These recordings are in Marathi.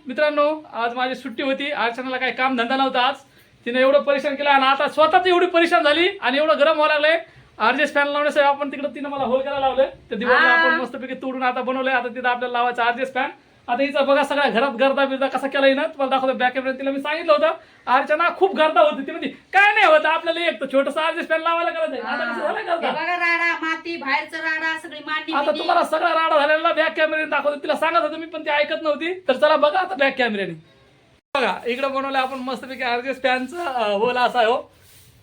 मित्रांनो आज माझी सुट्टी होती, अर्चनाला काही काम धंदा नव्हता आज. तिने एवढं परेशान केलं आणि आता स्वतःच एवढी परेशान झाली आणि एवढं गरम व्हायला लागलंय. आरजेस फॅन लावण्यासाठी आपण तिकडे तिने मला होल करायला लावले. ते दिवाळीला आपण मस्तपैकी तोडून आता बनवलंय. आता तिथं आपल्याला लावायचं आरजेस फॅन. आता हिचा बघा सगळ्या घरात गर्दा बिरदा कसा केलाय ना, तुम्हाला दाखवतो बॅक कॅमेरा. तिला मी सांगितलं होतं अर्चना खूप गर्दा होती, ती म्हणजे काय नाही होतं आपल्याला एक छोटंसं आरजेस फॅन लावायला करायचं. आता कसं झालं गर्दा बघा, राडा माती बाहेरचं राडा सगळी मांडणी. आता तुम्हाला सगळा राडा झालेला बॅक कॅमेऱ्याने दाखवतो. तिला सांगत होतो मी पण ती ऐकत नव्हती. तर चला बघा आता बॅक कॅमेऱ्याने. बघा इकडे बनवलं आपण मस्तपैकी आरजेस फॅनचा होल असा आहे हो,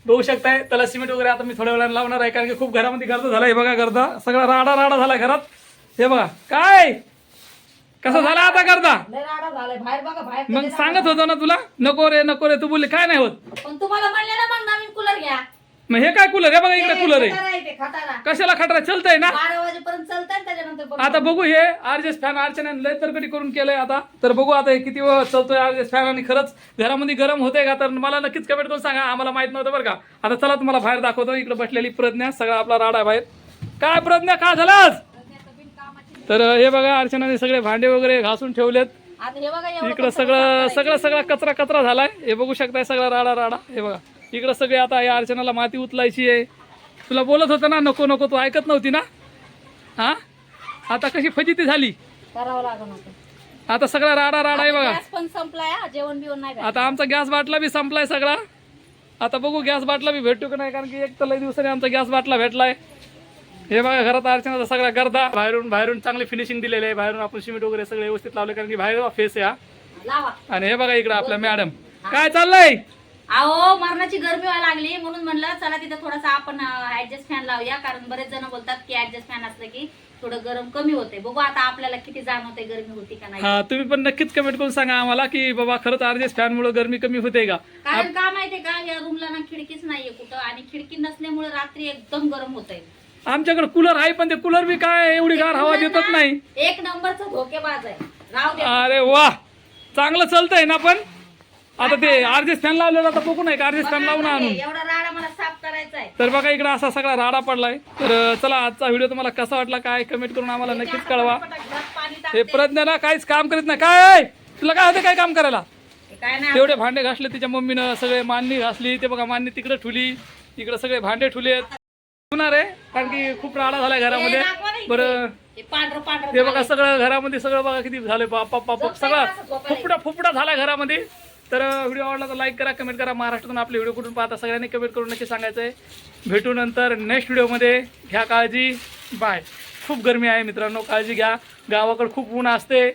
बघू शकताय. त्याला सिमेंट वगैरे आता मी थोड्या वेळाने लावणार आहे, कारण की खूप घरामध्ये गर्द झाला. हे बघा गर्दा सगळा राडा राडा झाला घरात. हे बघा काय कसं झालं आता गर्दा. राडा झालाय बाहेर बघा बाहेर. मग सांगत होतो ना तुला नको रे तू बोलली काय नाही होत. पण तुम्हाला म्हणले ना मग नवीन कूलर घ्या. मग हे काय कूलर आहे बघा इकडे कूलर आहे. खटारा कशाला खटरा चलतंय ना. 12 वाजेपर्यंत चालतंय त्याच्यानंतर आता बघू हे आरजेस फॅन अर्चनाने लय तरकटी करून केलंय आता. तर बघू आता हे किती वेळ चालतोय आरजेस फॅन आणि खरंच घरामध्ये गरम होतंय का. तर मला नक्कीच कमेंट करून सांगा, आम्हाला माहित नव्हतं बरं का. आता चला तुम्हाला बाहेर दाखवतो. इकडे बसलेली प्रज्ञा, सगळा आपला राडा बाहेर. काय प्रज्ञा काय झालं आज. तर हे बघा अर्चनाने सगळे भांडे वगैरे घासून ठेवलेत. आता हे बघा इकडं सगळा कचरा झालाय. हे बघू शकताय सगळा राडा. हे बघा इकडं सगळे आता या अर्चनाला माती उचलायची आहे. तुला बोलत होतं ना नको तू ऐकत नव्हती ना. हा आता कशी फजिती झाली. करावं लागलं होतं. आता सगळा राडा आहे बघा. गॅस पण संपलाय, जेवण बिवण नाही. आता आमचा गॅस बाटला बी संपलाय सगळा. आता बघू गॅस बाटला बी भेटतो की नाही, कारण की एक तर लई दिवसाने आमचा गॅस बाटला भेटलाय. हे बघा घरात अर्चनाचा सगळा गर्दा. बाहेरून चांगली फिनिशिंग दिलेली आहे. बाहेरून आपण सिमेंट वगैरे सगळे व्यवस्थित लावले, कारण की बाहेर फेस आहे लावा. आणि हे बघा इकडे आपल्या मॅडम काय चाललंय. अहो मरणाची गरमी व्हायला लागली, म्हणून म्हणलं चला तिथं थोडासा आपण ऍडजस्ट फॅन लावूया. कारण बरेच जण बोलतात की ऍडजस्ट फॅन असलं की थोडं गरम कमी होते. बघू आता आपल्याला किती जाणवते गरमी होती का नाही. हा तुम्ही पण नक्कीच कमेंट करून सांगा आम्हाला की बाबा खरंच आरजेस फॅन मुळे गरमी कमी होते का. कारण का माहितीये का, या रूमला ना खिडकीच नाहीये कुठं, आणि खिडकी नसल्यामुळे रात्री एकदम गरम होतंय. आमच्याकडे कूलर आहे, पण ते कूलर बी काय एवढी गार हवा देतच नाही. एक नंबरचा धोकेबाज आहे. राहू दे. अरे वा चांगलं चालतंय ना. पण आता ते आरजेस फॅन लावलेला आता बघू नाही का आरजेस फॅन लावून आणून. एवढा राडा मला साफ करायचा आहे. तर बघा इकडे असा सगळा राडा पडलाय. तर चला आजचा व्हिडिओ तुम्हाला कसा वाटला काय कमेंट करून आम्हाला नक्कीच कळवा. हे प्रज्ञाला काहीच काम करीत नाही. काय तुला काय होतं काय काम करायला. काय नाही तेवढे भांडे घासले तिच्या मम्मीनं, सगळे मांडणी घासली. ते बघा मांडणी तिकडे ठुली, इकडे सगळे भांडे ठुले होणार आहे, कारण की खूप राडा झालाय घरामध्ये. बरं ते बघा सगळं घरामध्ये सगळं बघा किती झालं बाप सगळा फुपडा झालाय घरामध्ये. तर व्हिडिओ आवडला तर लाईक करा, कमेंट करा. महाराष्ट्रातून आपले व्हिडिओ कुठून पाहता सगळ्यांनी कमेंट करून नक्की सांगायचं आहे. भेटू नंतर नेक्स्ट व्हिडिओमध्ये. घ्या काळजी, बाय. खूप गरमी आहे मित्रांनो, काळजी घ्या. गावाकडे खूप ऊन असते.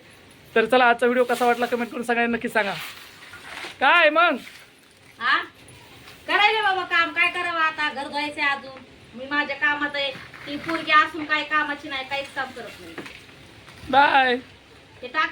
तर चला आजचा व्हिडिओ कसा वाटला कमेंट करून सगळ्यांनी नक्की सांगा. काय मग करायचे बाबा काम, काय करावं आता. घर धुवायचे अजून. मी माझ्या कामात आहे. ती पोरगी असून काय कामाची नाही, काहीच काम करत नाही. बाय. ते टाका.